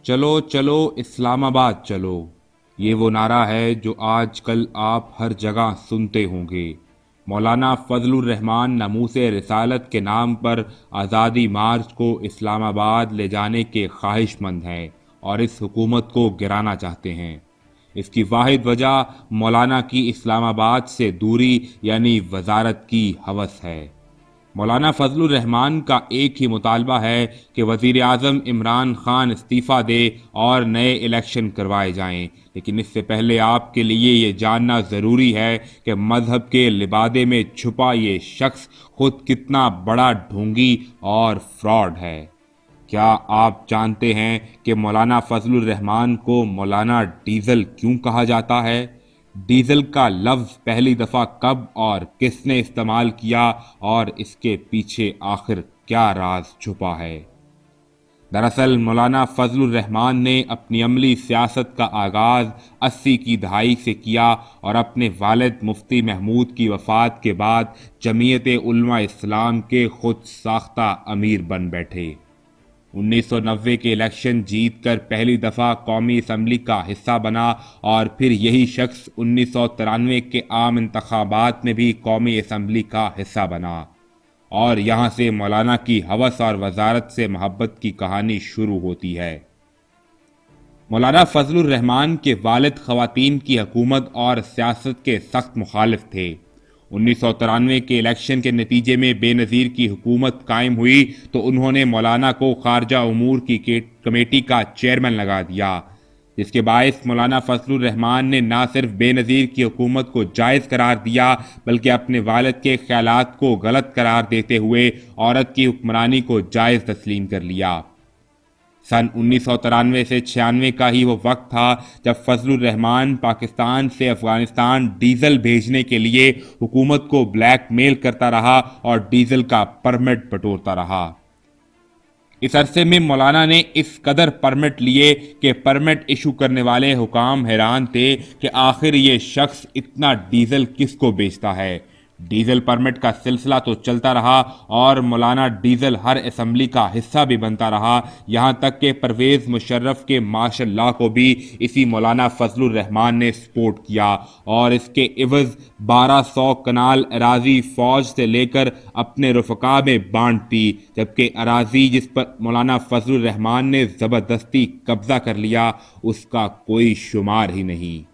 چلو چلو اسلام آباد چلو، یہ وہ نعرہ ہے جو آج کل آپ ہر جگہ سنتے ہوں گے۔ مولانا فضل الرحمان ناموس رسالت کے نام پر آزادی مارچ کو اسلام آباد لے جانے کے خواہش مند ہیں اور اس حکومت کو گرانا چاہتے ہیں۔ اس کی واحد وجہ مولانا کی اسلام آباد سے دوری یعنی وزارت کی ہوس ہے۔ مولانا فضل الرحمان کا ایک ہی مطالبہ ہے کہ وزیر اعظم عمران خان استعفیٰ دے اور نئے الیکشن کروائے جائیں، لیکن اس سے پہلے آپ کے لیے یہ جاننا ضروری ہے کہ مذہب کے لبادے میں چھپا یہ شخص خود کتنا بڑا ڈھونگی اور فراڈ ہے۔ کیا آپ جانتے ہیں کہ مولانا فضل الرحمان کو مولانا ڈیزل کیوں کہا جاتا ہے؟ ڈیزل کا لفظ پہلی دفعہ کب اور کس نے استعمال کیا اور اس کے پیچھے آخر کیا راز چھپا ہے؟ دراصل مولانا فضل الرحمان نے اپنی عملی سیاست کا آغاز 80 کی دہائی سے کیا اور اپنے والد مفتی محمود کی وفات کے بعد جمعیت علماء اسلام کے خود ساختہ امیر بن بیٹھے۔ 1990 کے الیکشن جیت کر پہلی دفعہ قومی اسمبلی کا حصہ بنا اور پھر یہی شخص 1993 کے عام انتخابات میں بھی قومی اسمبلی کا حصہ بنا، اور یہاں سے مولانا کی ہوس اور وزارت سے محبت کی کہانی شروع ہوتی ہے۔ مولانا فضل الرحمان کے والد خواتین کی حکومت اور سیاست کے سخت مخالف تھے۔ 1993 کے الیکشن کے نتیجے میں بے نظیر کی حکومت قائم ہوئی تو انہوں نے مولانا کو خارجہ امور کی کمیٹی کا چیئرمین لگا دیا، جس کے باعث مولانا فضل الرحمان نے نہ صرف بے نظیر کی حکومت کو جائز قرار دیا بلکہ اپنے والد کے خیالات کو غلط قرار دیتے ہوئے عورت کی حکمرانی کو جائز تسلیم کر لیا۔ سن 1993 سے 96 کا ہی وہ وقت تھا جب فضل الرحمان پاکستان سے افغانستان ڈیزل بھیجنے کے لیے حکومت کو بلیک میل کرتا رہا اور ڈیزل کا پرمٹ بٹورتا رہا۔ اس عرصے میں مولانا نے اس قدر پرمٹ لیے کہ پرمٹ ایشو کرنے والے حکام حیران تھے کہ آخر یہ شخص اتنا ڈیزل کس کو بیچتا ہے۔ ڈیزل پرمٹ کا سلسلہ تو چلتا رہا اور مولانا ڈیزل ہر اسمبلی کا حصہ بھی بنتا رہا، یہاں تک کہ پرویز مشرف کے ماشاء اللہ کو بھی اسی مولانا فضل الرحمان نے سپورٹ کیا اور اس کے عوض 1200 کنال اراضی فوج سے لے کر اپنے رفقا میں بانٹ دی، جبکہ اراضی جس پر مولانا فضل الرحمان نے زبردستی قبضہ کر لیا اس کا کوئی شمار ہی نہیں۔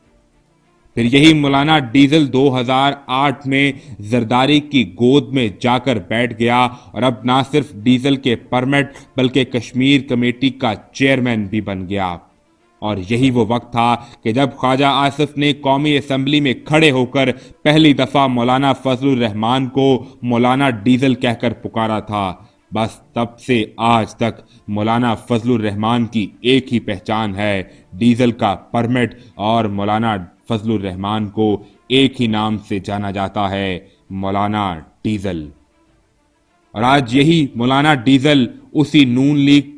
پھر یہی مولانا ڈیزل 2008 میں زرداری کی گود میں جا کر بیٹھ گیا اور اب نہ صرف ڈیزل کے پرمٹ بلکہ کشمیر کمیٹی کا چیئرمین بھی بن گیا۔ اور یہی وہ وقت تھا کہ جب خواجہ آصف نے قومی اسمبلی میں کھڑے ہو کر پہلی دفعہ مولانا فضل الرحمان کو مولانا ڈیزل کہہ کر پکارا تھا۔ بس تب سے آج تک مولانا فضل الرحمان کی ایک ہی پہچان ہے، ڈیزل کا پرمٹ، اور مولانا فضل الرحمان کو ایک ہی نام سے جانا جاتا ہے، مولانا ڈیزل۔ اور آج یہی مولانا ڈیزل اسی نون لیگ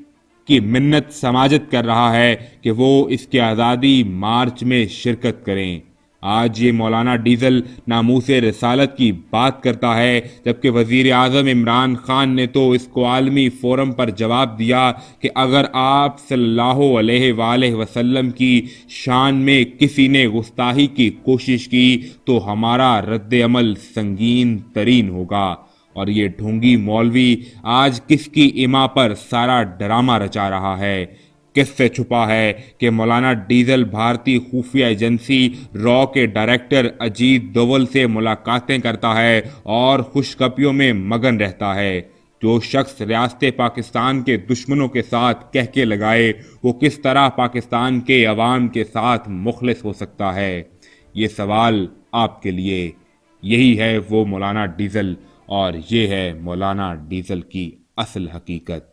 کی منت سماجت کر رہا ہے کہ وہ اس کے آزادی مارچ میں شرکت کریں۔ آج یہ مولانا ڈیزل ناموس رسالت کی بات کرتا ہے، جبکہ وزیر اعظم عمران خان نے تو اس کو عالمی فورم پر جواب دیا کہ اگر آپ صلی اللہ علیہ وآلہ وسلم کی شان میں کسی نے گستاخی کی کوشش کی تو ہمارا رد عمل سنگین ترین ہوگا۔ اور یہ ڈھونگی مولوی آج کس کی ایما پر سارا ڈرامہ رچا رہا ہے؟ کس سے چھپا ہے کہ مولانا ڈیزل بھارتی خفیہ ایجنسی را کے ڈائریکٹر اجیت دوول سے ملاقاتیں کرتا ہے اور خوشخبریوں میں مگن رہتا ہے؟ جو شخص ریاست پاکستان کے دشمنوں کے ساتھ کہکے لگائے وہ کس طرح پاکستان کے عوام کے ساتھ مخلص ہو سکتا ہے؟ یہ سوال آپ کے لیے۔ یہی ہے وہ مولانا ڈیزل اور یہ ہے مولانا ڈیزل کی اصل حقیقت۔